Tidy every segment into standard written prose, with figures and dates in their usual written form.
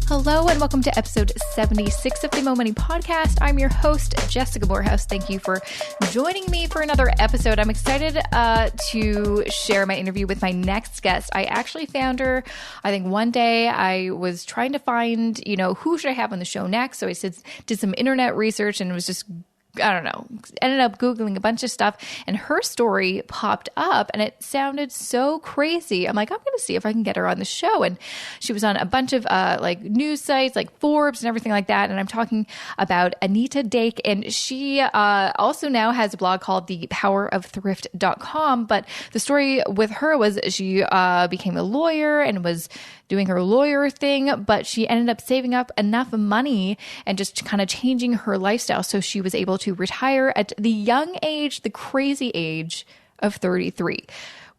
Hello and welcome to episode 76 of the Mo Money Podcast. I'm your host, Jessica Morehouse. Thank you for joining me for another episode. I'm excited to share my interview with my next guest. I actually found her, I think one day I was trying to find, who should I have on the show next? So I did some internet research and was just ended up Googling a bunch of stuff and her story popped up and it sounded so crazy. I'm like, I'm going to see if I can get her on the show. And she was on a bunch of news sites like Forbes and everything like that. And I'm talking about Anita Dhake. And she also now has a blog called thepowerofthrift.com. But the story with her was she became a lawyer and was doing her lawyer thing, but she ended up saving up enough money and just kind of changing her lifestyle. So she was able to retire at the crazy age of 33.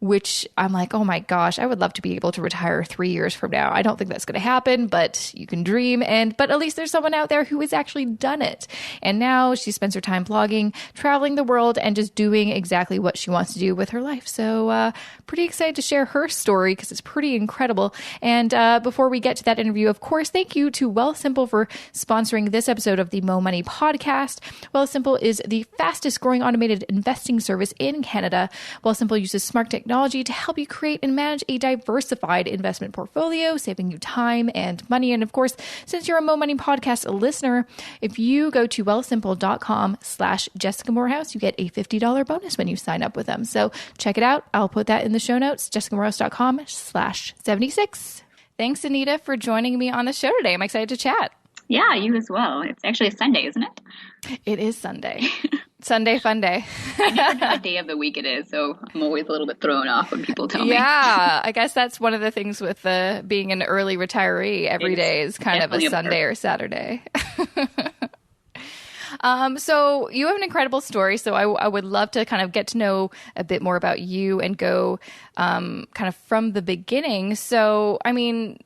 Which I'm like, oh my gosh, I would love to be able to retire 3 years from now. I don't think that's going to happen, but you can dream. But at least there's someone out there who has actually done it. And now she spends her time blogging, traveling the world, and just doing exactly what she wants to do with her life. So pretty excited to share her story because it's pretty incredible. And before we get to that interview, of course, thank you to Wealthsimple for sponsoring this episode of the Mo Money Podcast. Wealthsimple is the fastest growing automated investing service in Canada. Wealthsimple uses smart technology to help you create and manage a diversified investment portfolio, saving you time and money. And of course, since you're a Mo Money Podcast listener, if you go to wealthsimple.com/Jessica Morehouse, you get a $50 bonus when you sign up with them. So check it out. I'll put that in the show notes, jessicamorehouse.com/76. Thanks, Anita, for joining me on the show today. I'm excited to chat. Yeah, you as well. It's actually a Sunday, isn't it? It is Sunday. Sunday fun day. I never know what day of the week it is, so I'm always a little bit thrown off when people tell me. Yeah, I guess that's one of the things with being an early retiree. Every day is kind of a Sunday or Saturday. So you have an incredible story. So I would love to kind of get to know a bit more about you and go kind of from the beginning. So, I mean,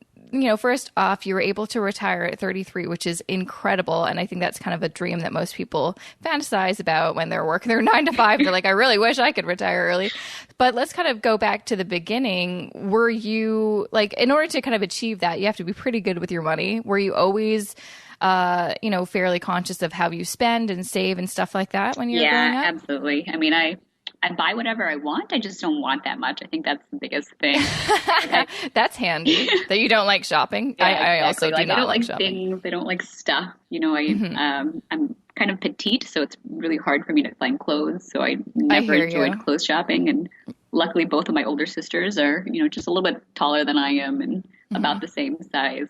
first off, you were able to retire at 33, which is incredible. And I think that's kind of a dream that most people fantasize about when they're working their 9 to 5. They're like, I really wish I could retire early. But let's kind of go back to the beginning. Were you in order to kind of achieve that, you have to be pretty good with your money. Were you always, fairly conscious of how you spend and save and stuff like that when you were growing up? Yeah, absolutely. I mean, I buy whatever I want. I just don't want that much. I think that's the biggest thing. That's handy that you don't like shopping. Yeah, I also do not like shopping. Things. I don't like stuff. I'm kind of petite, so it's really hard for me to find clothes. So I never enjoyed clothes shopping. And luckily, both of my older sisters are, just a little bit taller than I am and about the same size.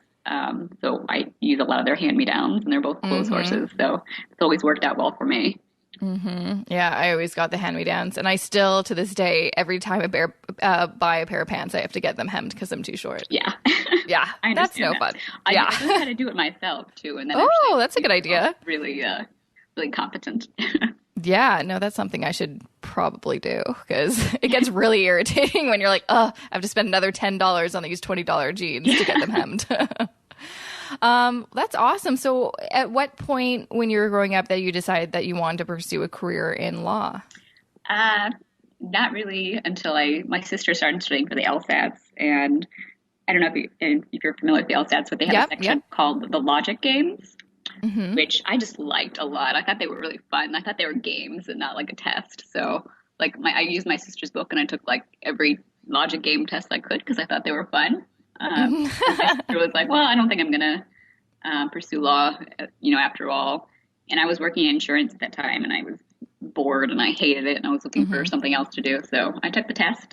So I use a lot of their hand-me-downs, and they're both clothes horses. So it's always worked out well for me. Mm-hmm. Yeah, I always got the hand-me-downs, and I still, to this day, every time I buy a pair of pants, I have to get them hemmed because I'm too short. Yeah, yeah, that's no fun. I know how to do it myself too, and then that's a good idea. Really, really competent. Yeah, no, that's something I should probably do because it gets really irritating when you're like, I have to spend another $10 on these $20 jeans to get them hemmed. That's awesome. So at what point when you were growing up that you decided that you wanted to pursue a career in law? Not really until my sister started studying for the LSATs. And I don't know if you're familiar with the LSATs, but they have a section called the logic games, which I just liked a lot. I thought they were really fun. I thought they were games and not like a test. So I used my sister's book and I took every logic game test I could because I thought they were fun. My sister was like, well, I don't think I'm going to pursue law, after all. And I was working in insurance at that time and I was bored and I hated it and I was looking for something else to do. So I took the test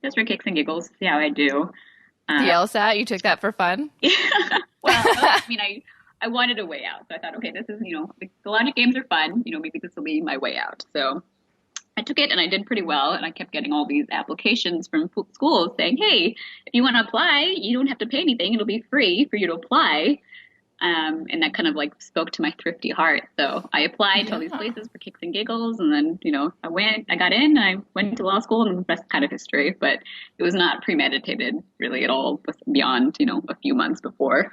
just for kicks and giggles, see how I do. The LSAT, you took that for fun? Well, I wanted a way out. So I thought, okay, this is, the logic games are fun. Maybe this will be my way out. So I took it and I did pretty well. And I kept getting all these applications from schools saying, hey, if you want to apply, you don't have to pay anything. It'll be free for you to apply. And that kind of spoke to my thrifty heart. So I applied to all these places for kicks and giggles. And then, I got in and I went to law school and the rest kind of history, but it was not premeditated really at all beyond, a few months before.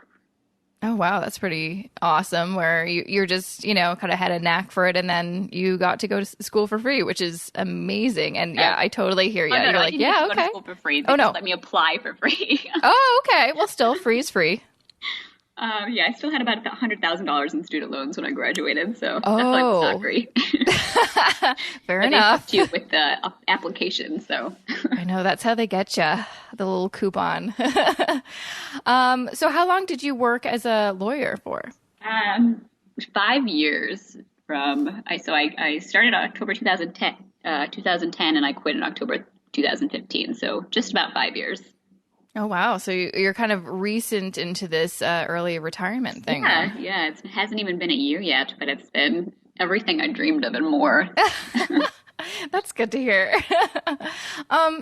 Oh, wow. That's pretty awesome where you're just, kind of had a knack for it and then you got to go to school for free, which is amazing. And yeah, I totally hear you. Oh, no, you're no, like, yeah, okay. Go to school for free. They just let me apply for free. Oh, okay. Well, still free is free. Yeah, I still had about $100,000 in student loans when I graduated, so that's why it's not Oh, great. fair But they enough. helped you with the application, so. I know that's how they get you, the little coupon. So how long did you work as a lawyer for? Um, 5 years I started October 2010, and I quit in October 2015. So just about 5 years. Oh, wow. So you're kind of recent into this early retirement thing then. Yeah. It hasn't even been a year yet, but it's been everything I dreamed of and more. That's good to hear.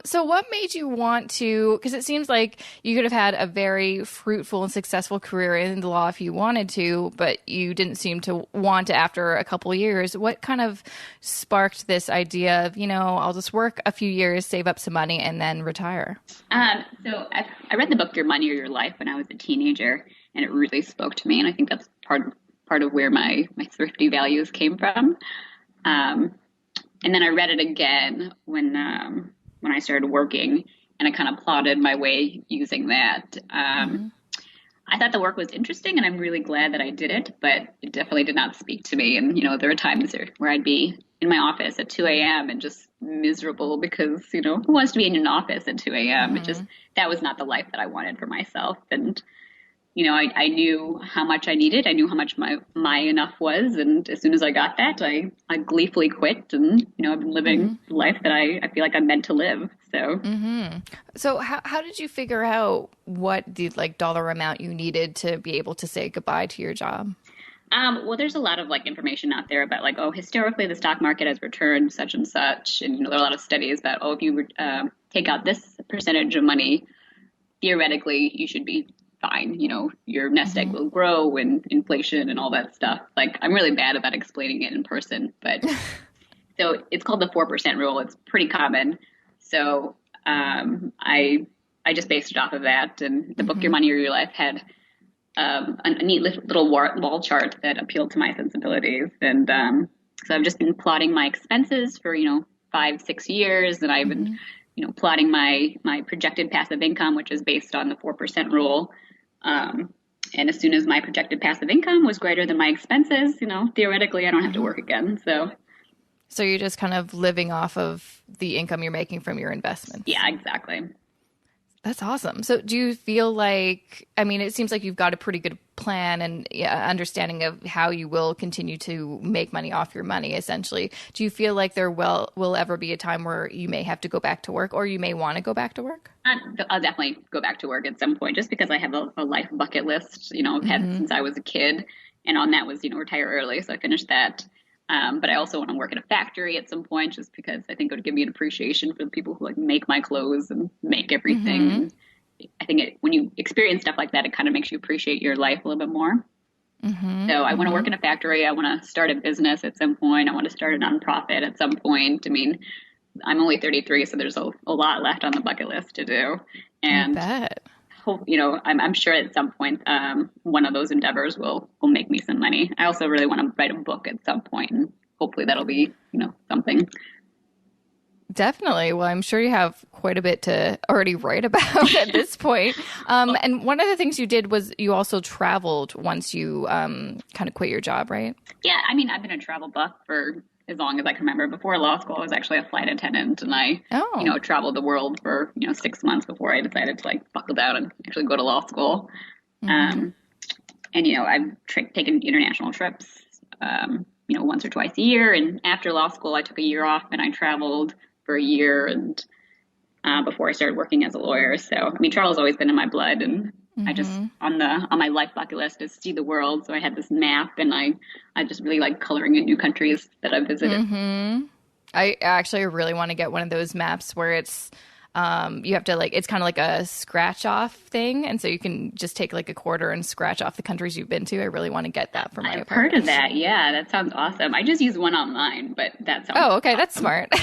So what made you want to, because it seems like you could have had a very fruitful and successful career in the law if you wanted to, but you didn't seem to want to after a couple of years. What kind of sparked this idea of, I'll just work a few years, save up some money, and then retire? I read the book Your Money or Your Life when I was a teenager, and it really spoke to me. And I think that's part of where my thrifty values came from. And then I read it again when I started working, and I kind of plotted my way using that. I thought the work was interesting, and I'm really glad that I did it, but it definitely did not speak to me. And there were times where I'd be in my office at 2 a.m. and just miserable because who wants to be in an office at 2 a.m.? That was not the life that I wanted for myself. And I knew how much I needed. I knew how much my enough was. And as soon as I got that, I gleefully quit. And, I've been living the life that I feel like I'm meant to live. So, So how did you figure out what the dollar amount you needed to be able to say goodbye to your job? Well, there's a lot of information out there about historically the stock market has returned such and such. And, there are a lot of studies about, if you take out this percentage of money, theoretically you should be fine. Your nest egg will grow and inflation and all that stuff. I'm really bad about explaining it in person, but so it's called the 4% rule. It's pretty common. So I just based it off of that. And the book Your Money or Your Life had a neat little wall chart that appealed to my sensibilities. And so I've just been plotting my expenses for 5-6 years, and I've been plotting my projected passive income, which is based on the 4% rule. And as soon as my projected passive income was greater than my expenses, theoretically I don't have to work again. So you're just kind of living off of the income you're making from your investments. Yeah, exactly. That's awesome. So do you feel it seems like you've got a pretty good plan and understanding of how you will continue to make money off your money, essentially. Do you feel like there will ever be a time where you may have to go back to work, or you may want to go back to work? I'll definitely go back to work at some point, just because I have a life bucket list, I've had since I was a kid. And on that was, retire early. So I finished that. But I also want to work at a factory at some point, just because I think it would give me an appreciation for the people who make my clothes and make everything. And I think when you experience stuff like that, it kind of makes you appreciate your life a little bit more. So I want to work in a factory. I want to start a business at some point. I want to start a nonprofit at some point. I mean, I'm only 33, so there's a lot left on the bucket list to do. And I bet. I'm sure at some point one of those endeavors will make me some money. I also really want to write a book at some point, and hopefully that'll be something. Definitely. Well, I'm sure you have quite a bit to already write about at this point. And one of the things you did was you also traveled once you kind of quit your job, right? Yeah, I mean, I've been a travel buff for as long as I can remember. Before law school, I was actually a flight attendant, and I, traveled the world for 6 months before I decided to buckle down and actually go to law school. And I've taken international trips, once or twice a year. And after law school, I took a year off and I traveled for a year, and before I started working as a lawyer. So, I mean, travel's always been in my blood, and I just on my life bucket list is see the world. So I had this map, and I just really like coloring in new countries that I've visited. I actually really want to get one of those maps where it's you have to it's kind of like a scratch off thing, and so you can just take a quarter and scratch off the countries you've been to. I really want to get that for my apartment. I've heard of that. Yeah, that sounds awesome. I just use one online, but that sounds okay, awesome. That's smart.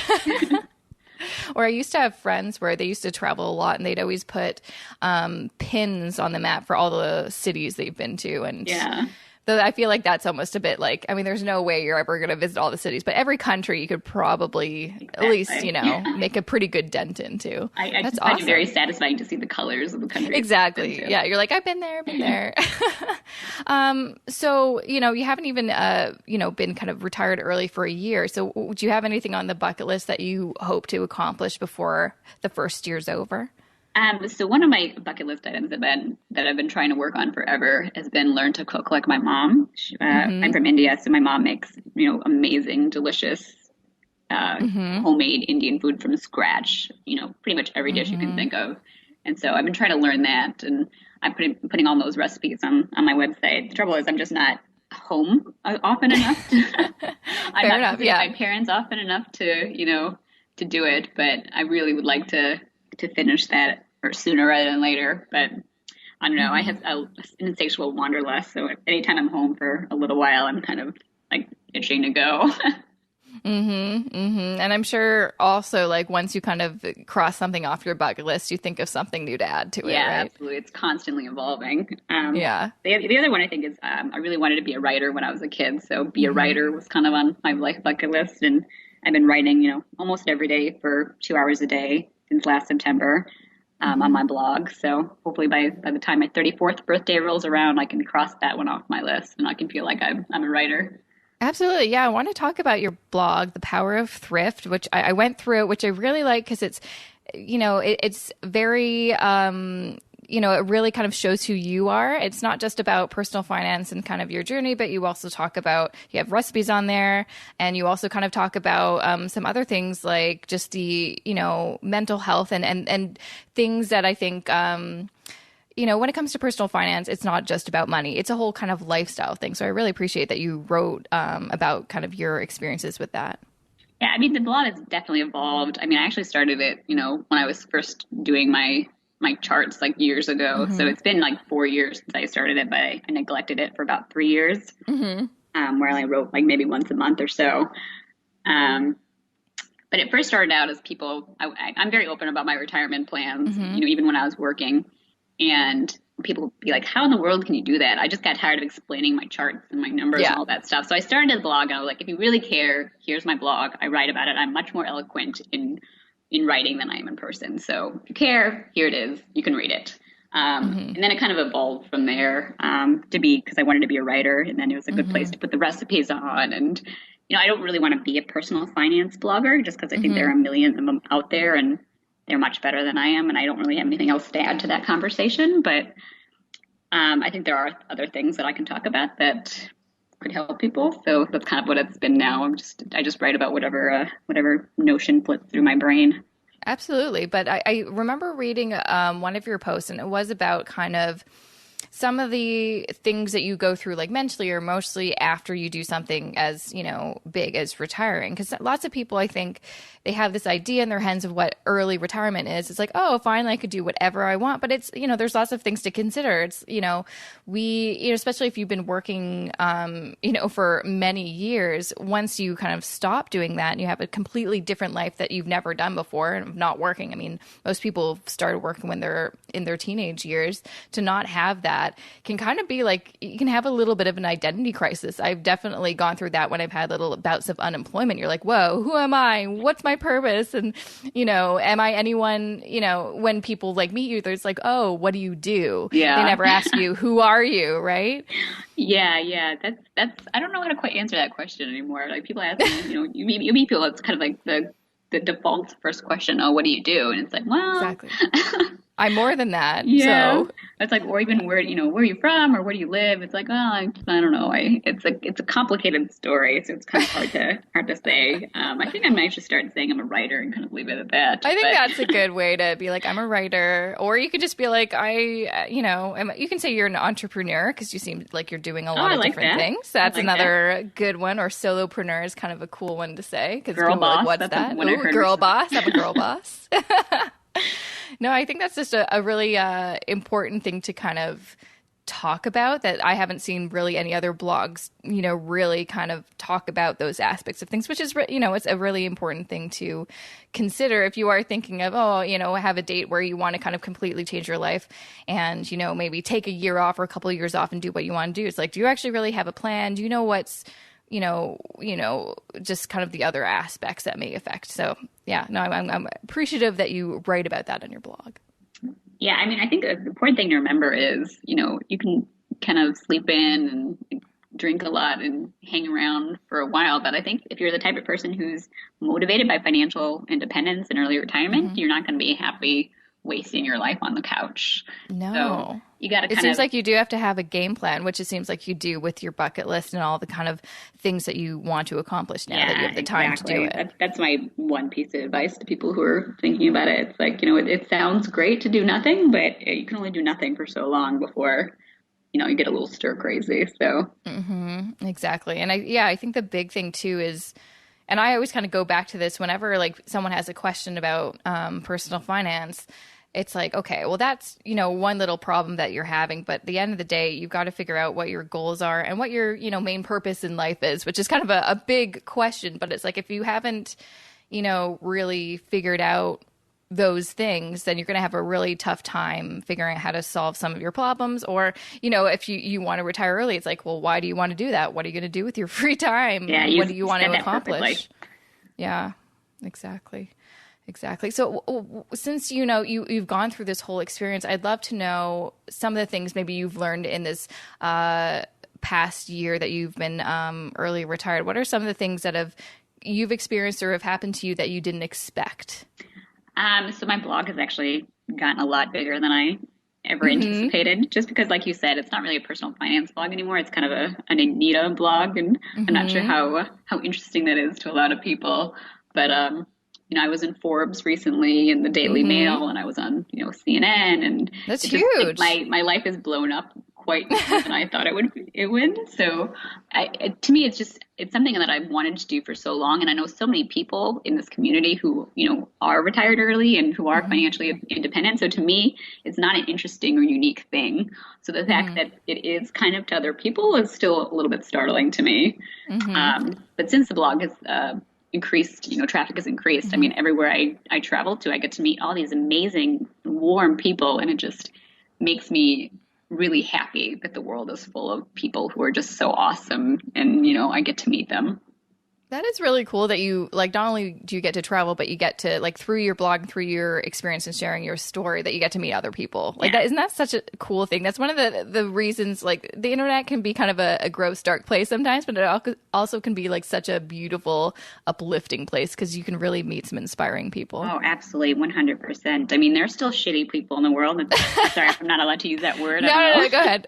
Or I used to have friends where they used to travel a lot, and they'd always put pins on the map for all the cities they've been to. And So I feel like that's almost a bit like, I mean, there's no way you're ever going to visit all the cities, but every country you could probably at least, make a pretty good dent into. I just find it very satisfying to see the colors of the country. Exactly. Yeah. You're like, I've been there. So, you haven't even, been kind of retired early for a year. So do you have anything on the bucket list that you hope to accomplish before the first year's over? So one of my bucket list items that I've been trying to work on forever has been learn to cook like my mom. I'm from India, so my mom makes, amazing, delicious, homemade Indian food from scratch, pretty much every dish you can think of. And so I've been trying to learn that, and I'm putting all those recipes on my website. The trouble is I'm just not home often enough. I'm not visiting my parents often enough to do it, but I really would like to finish that or sooner rather than later. But I don't know. I have an insatiable wanderlust, so anytime I'm home for a little while, I'm kind of like itching to go. And I'm sure also, like, once you kind of cross something off your bucket list, you think of something new to add to it. Yeah, right? Absolutely. It's constantly evolving. The other one I think is I really wanted to be a writer when I was a kid. So be a writer was kind of on my life bucket list, and I've been writing, almost every day for 2 hours a day since last September on my blog. So hopefully by the time my 34th birthday rolls around, I can cross that one off my list and I can feel like I'm a writer. Absolutely. Yeah. I want to talk about your blog, The Power of Thrift, which I went through, which I really like because it's, it's very, it really kind of shows who you are. It's not just about personal finance and kind of your journey, but you also talk about, you have recipes on there, and you also kind of talk about some other things like just the, mental health and things that I think, when it comes to personal finance, it's not just about money. It's a whole kind of lifestyle thing. So I really appreciate that you wrote about kind of your experiences with that. Yeah, I mean, the blog has definitely evolved. I mean, I actually started it, when I was first doing my charts like years ago. So it's been like 4 years since I started it, but I neglected it for about 3 years, where I wrote like maybe once a month or so. But it first started out as I'm very open about my retirement plans, even when I was working. And people would be like, how in the world can you do that? I just got tired of explaining my charts and my numbers and all that stuff. So I started a blog, and I was like, if you really care, here's my blog. I write about it. I'm much more eloquent in writing than I am in person. So if you care, here it is. You can read it. And then it kind of evolved from there because I wanted to be a writer, and then it was a good place to put the recipes on. And, I don't really want to be a personal finance blogger just because I think there are a million of them out there, and they're much better than I am, and I don't really have anything else to add to that conversation. But I think there are other things that I can talk about that could help people. So that's kind of what it's been now. I just write about whatever notion flits through my brain. Absolutely. But I remember reading one of your posts, and it was about kind of some of the things that you go through, like mentally or emotionally, after you do something as, big as retiring. Because lots of people, I think, they have this idea in their heads of what early retirement is. It's like, oh, finally I could do whatever I want. But it's, there's lots of things to consider. It's, especially if you've been working, for many years, once you kind of stop doing that and you have a completely different life that you've never done before and not working. I mean, most people started working when they're in their teenage years. To not have that can kind of be like, you can have a little bit of an identity crisis. I've definitely gone through that when I've had little bouts of unemployment. You're like, whoa, who am I? What's my purpose? And, am I anyone, when people like meet you, there's like, oh, what do you do? Yeah. They never ask you, who are you? Right. Yeah. That's, I don't know how to quite answer that question anymore. Like people ask me, you meet people, it's kind of like the default first question, oh, what do you do? And it's like, well, exactly. I'm more than that. Yeah. So it's like, or even where are you from or where do you live? It's like, oh, I don't know. It's a complicated story, so it's kind of hard to say. I think I might just start saying I'm a writer and kind of leave it at that. I think that's a good way to be like, I'm a writer, or you could just be like, you can say you're an entrepreneur because you seem like you're doing a lot of different things. That's another good one. Or solopreneur is kind of a cool one to say because people are like, what's that? Ooh, girl boss. I'm a girl boss. No, I think that's just a really important thing to kind of talk about that I haven't seen really any other blogs, really kind of talk about those aspects of things, which is, it's a really important thing to consider if you are thinking of, have a date where you want to kind of completely change your life and, maybe take a year off or a couple of years off and do what you want to do. It's like, do you actually really have a plan? Do you know what's, just kind of the other aspects that may affect. So yeah, no, I'm appreciative that you write about that on your blog. Yeah, I mean, I think the important thing to remember is, you can kind of sleep in and drink a lot and hang around for a while. But I think if you're the type of person who's motivated by financial independence and early retirement, you're not going to be happy wasting your life on the couch. No. So you got to It seems like you do have to have a game plan, which it seems like you do with your bucket list and all the kind of things that you want to accomplish now that you have the time to do it. That's my one piece of advice to people who are thinking about it. It's like, it sounds great to do nothing, but you can only do nothing for so long before, you get a little stir crazy. So exactly. And I think the big thing too is, and I always kind of go back to this whenever like someone has a question about personal finance. It's like, okay, well, that's, one little problem that you're having. But at the end of the day, you've got to figure out what your goals are and what your, main purpose in life is, which is kind of a big question. But it's like, if you haven't, really figured out those things, then you're going to have a really tough time figuring out how to solve some of your problems. Or, if you want to retire early, it's like, well, why do you want to do that? What are you going to do with your free time? Yeah, what do you want to accomplish? Yeah, exactly. Exactly. So since, you've gone through this whole experience, I'd love to know some of the things maybe you've learned in this past year that you've been early retired. What are some of the things that you've experienced or have happened to you that you didn't expect? So my blog has actually gotten a lot bigger than I ever anticipated, just because, like you said, it's not really a personal finance blog anymore. It's kind of an Anita blog, and I'm not sure how interesting that is to a lot of people. But I was in Forbes recently and the Daily Mail, and I was on, CNN, and that's huge. My life is blown up quite more than I thought it would. So to me, it's something that I've wanted to do for so long. And I know so many people in this community who, are retired early and who are financially independent. So to me, it's not an interesting or unique thing. So the fact that it is kind of to other people is still a little bit startling to me. But since the blog has, increased, traffic has increased. I mean, everywhere I travel to, I get to meet all these amazing, warm people, and it just makes me really happy that the world is full of people who are just so awesome, and, I get to meet them. That is really cool that you, like, not only do you get to travel, but you get to, like, through your blog, through your experience and sharing your story, that you get to meet other people. Like, isn't that such a cool thing? That's one of the reasons, like, the internet can be kind of a gross, dark place sometimes, but it also can be, like, such a beautiful, uplifting place because you can really meet some inspiring people. Oh, absolutely, 100%. I mean, there's still shitty people in the world. Sorry if I'm not allowed to use that word. No, go ahead.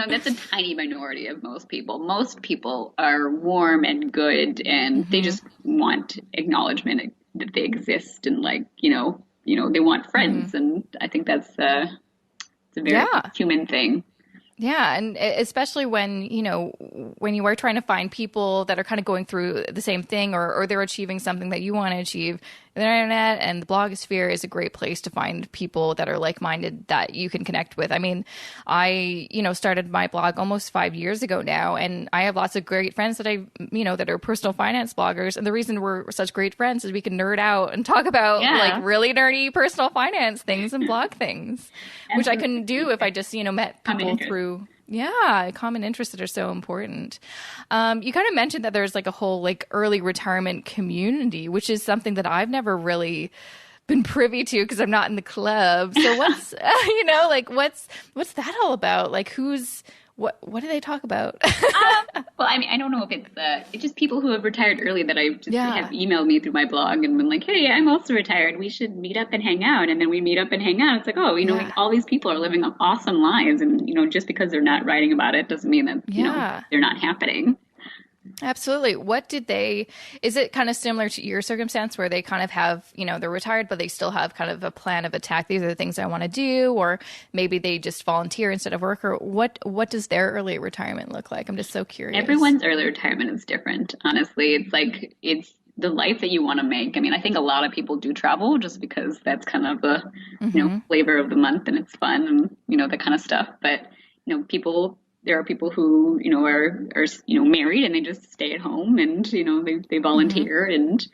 That's a tiny minority of most people. Most people are warm and good, and they just want acknowledgement that they exist, and they want friends, and I think that's it's a very human thing. Yeah, and especially when you are trying to find people that are kind of going through the same thing, or they're achieving something that you want to achieve. The internet and the blogosphere is a great place to find people that are like-minded that you can connect with. I mean, I started my blog almost 5 years ago now, and I have lots of great friends that that are personal finance bloggers. And the reason we're such great friends is we can nerd out and talk about like really nerdy personal finance things and blog things, which I couldn't do if I just met people through. Yeah, common interests that are so important. You kind of mentioned that there's like a whole like early retirement community, which is something that I've never really been privy to because I'm not in the club. So what's what's that all about? Like what do they talk about? Well, I mean, I don't know if it's just people who have retired early that have emailed me through my blog and been like, hey, I'm also retired. We should meet up and hang out. And then we meet up and hang out. It's like, all these people are living awesome lives. And, just because they're not writing about it doesn't mean that, they're not happening. Absolutely. Is it kind of similar to your circumstance where they kind of have, they're retired, but they still have kind of a plan of attack? These are the things I want to do, or maybe they just volunteer instead of work, or what does their early retirement look like? I'm just so curious. Everyone's early retirement is different. Honestly, it's like, the life that you want to make. I mean, I think a lot of people do travel just because that's kind of the, flavor of the month and it's fun and, that kind of stuff. But, there are people who, are married and they just stay at home and, they volunteer and,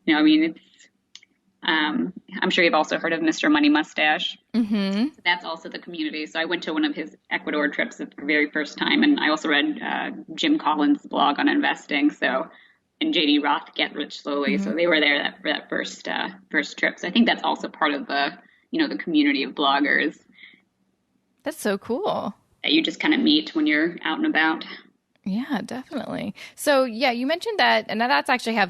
I mean, it's, I'm sure you've also heard of Mr. Money Mustache. So that's also the community. So I went to one of his Ecuador trips the very first time. And I also read Jim Collins' blog on investing. So, and JD Roth, Get Rich Slowly. So they were there for that first trip. So I think that's also part of the, the community of bloggers. That's so cool. That you just kind of meet when you're out and about. Yeah, definitely. So yeah, you mentioned that, and that's actually how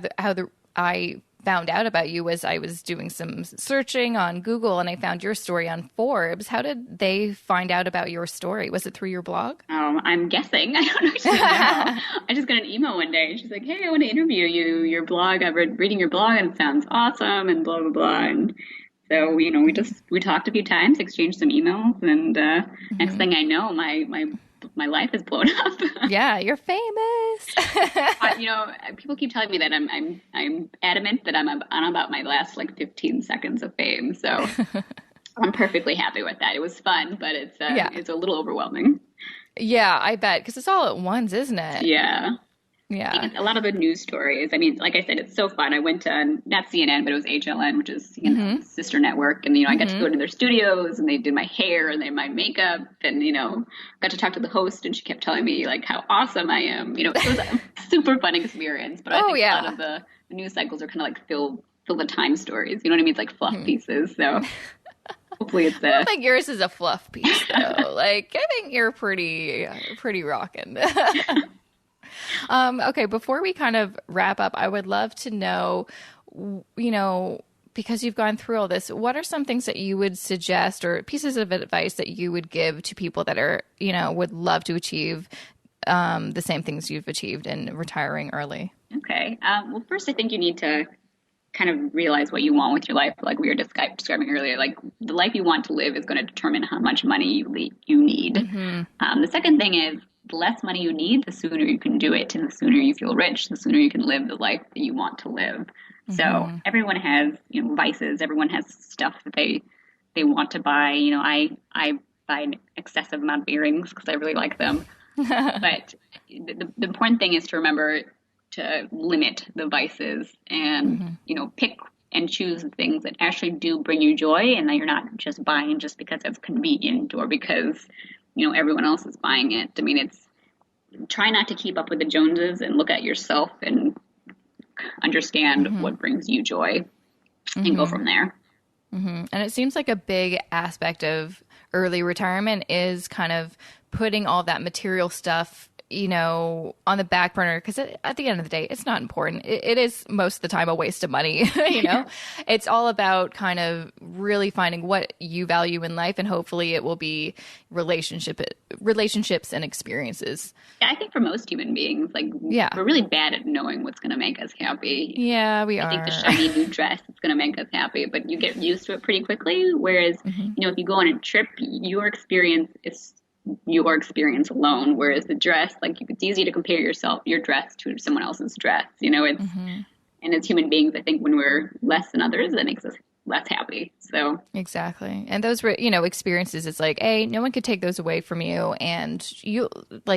I found out about you. Was I was doing some searching on Google and I found your story on Forbes. How did they find out about your story? Was it through your blog? Oh, I'm guessing. I don't actually know. I just got an email one day. She's like, "Hey, I want to interview you. Your blog. I've reading your blog and it sounds awesome." And blah blah blah. And so we talked a few times, exchanged some emails, and next thing I know, my life is blown up. Yeah, you're famous. People keep telling me that I'm adamant that I'm on about my last 15 seconds of fame. So I'm perfectly happy with that. It was fun, but it's a little overwhelming. Yeah, I bet, because it's all at once, isn't it? Yeah. Yeah. A lot of the news stories. I mean, like I said, it's so fun. I went to not CNN, but it was HLN, which is sister network, and I got to go to their studios, and they did my hair and they did my makeup, and got to talk to the host, and she kept telling me how awesome I am. It was a super fun experience. But I think a lot of the news cycles are kind of fill the time stories. You know what I mean? It's like fluff pieces. So hopefully it's. I don't think yours is a fluff piece though. I think you're pretty rocking. Okay, before we kind of wrap up, I would love to know, because you've gone through all this, what are some things that you would suggest or pieces of advice that you would give to people that are, would love to achieve the same things you've achieved in retiring early? Okay. Well, first, I think you need to kind of realize what you want with your life, like we were describing earlier. Like the life you want to live is going to determine how much money you need. The second thing is, the less money you need, the sooner you can do it, and the sooner you feel rich, the sooner you can live the life that you want to live. So everyone has, vices. Everyone has stuff that they want to buy. I buy an excessive amount of earrings because I really like them. But the important thing is to remember to limit the vices and, pick and choose the things that actually do bring you joy, and that you're not just buying just because it's convenient or because everyone else is buying it. I mean, try not to keep up with the Joneses and look at yourself and understand what brings you joy and go from there. And it seems like a big aspect of early retirement is kind of putting all that material stuff on the back burner, because at the end of the day, it's not important. It is most of the time a waste of money. It's all about kind of really finding what you value in life, and hopefully it will be relationships and experiences. Yeah, I think for most human beings, we're really bad at knowing what's going to make us happy. Yeah, we are. I think the shiny new dress is going to make us happy, but you get used to it pretty quickly. Whereas, if you go on a trip, your experience is your experience alone, whereas the dress, it's easy to compare your dress to someone else's dress, and as human beings, I think when we're less than others, that makes us less happy. So exactly. And those were, experiences, it's like, hey, no one could take those away from you. And you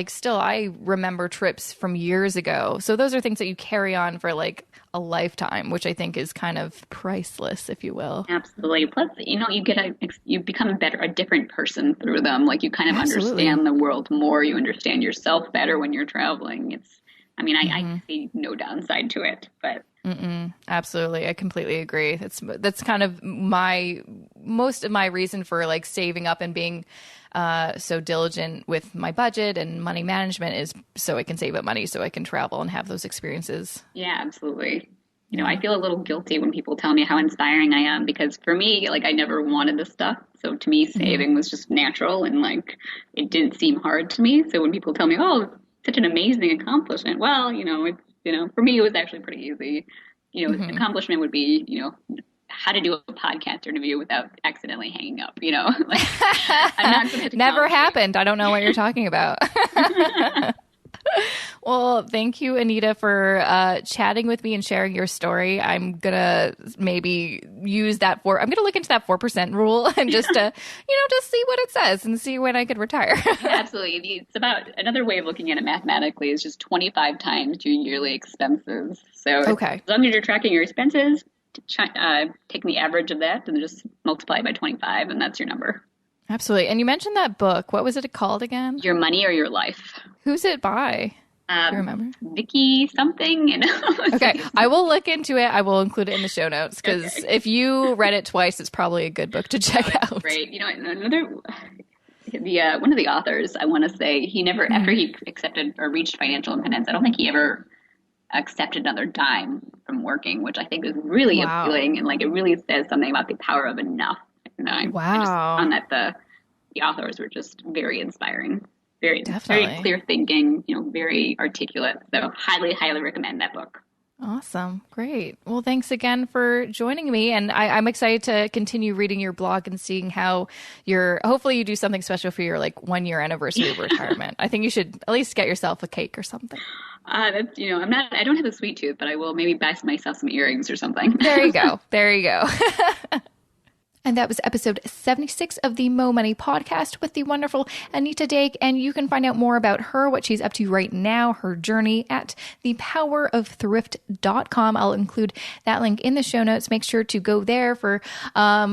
still, I remember trips from years ago. So those are things that you carry on for a lifetime, which I think is kind of priceless, if you will. Absolutely. Plus, you become a different person through them. You kind of understand the world more. You understand yourself better when you're traveling. I see no downside to it, but. Absolutely. I completely agree. That's kind of most of my reason for saving up and being so diligent with my budget and money management is so I can save up money so I can travel and have those experiences. Yeah, absolutely. I feel a little guilty when people tell me how inspiring I am, because for me, I never wanted this stuff. So to me, saving was just natural, and it didn't seem hard to me. So when people tell me, oh, such an amazing accomplishment, well, it's, for me, it was actually pretty easy. An accomplishment would be, how to do a podcast interview without accidentally hanging up, I'm not good at Never happened. I don't know what you're talking about. Well, thank you, Anita, for chatting with me and sharing your story. I'm going to maybe use that I'm going to look into that 4% rule and just see what it says and see when I could retire. Absolutely. It's about another way of looking at it mathematically is just 25 times your yearly expenses. So as long as you're tracking your expenses, taking the average of that and just multiply by 25, and that's your number. Absolutely. And you mentioned that book. What was it called again? Your Money or Your Life. Who's it by? Do you remember? Vicky something. Okay. I will look into it. I will include it in the show notes because if you read it twice, it's probably a good book to check out. Great. One of the authors, I want to say, he never, after he accepted or reached financial independence, I don't think he ever accepted another dime from working, which I think is really appealing. And it really says something about the power of enough. And I just found that the authors were just very inspiring. Very clear thinking, very articulate. So highly, highly recommend that book. Awesome. Great. Well, thanks again for joining me. And I'm excited to continue reading your blog and seeing how hopefully you do something special for your 1 year anniversary of retirement. I think you should at least get yourself a cake or something. I don't have a sweet tooth, but I will maybe buy myself some earrings or something. There you go. There you go. And that was episode 76 of the Mo Money podcast with the wonderful Anita Dhake. And you can find out more about her, what she's up to right now, her journey at thepowerofthrift.com. I'll include that link in the show notes. Make sure to go there for,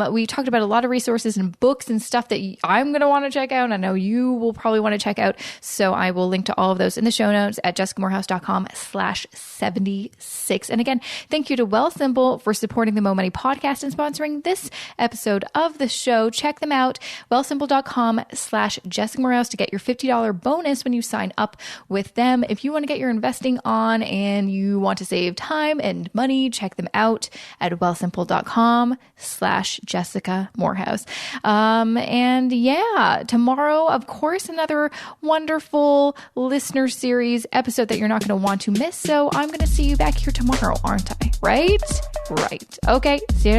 we talked about a lot of resources and books and stuff that I'm going to want to check out. I know you will probably want to check out. So I will link to all of those in the show notes at jessicamorehouse.com/76. And again, thank you to Wealthsimple for supporting the Mo Money podcast and sponsoring this episode of the show. Check them out, wealthsimple.com/Jessica Morehouse to get your $50 bonus when you sign up with them. If you want to get your investing on and you want to save time and money, check them out at wealthsimple.com/Jessica Morehouse. And yeah, tomorrow, of course, another wonderful listener series episode that you're not going to want to miss. So I'm going to see you back here tomorrow, aren't I? Right? Okay. See ya.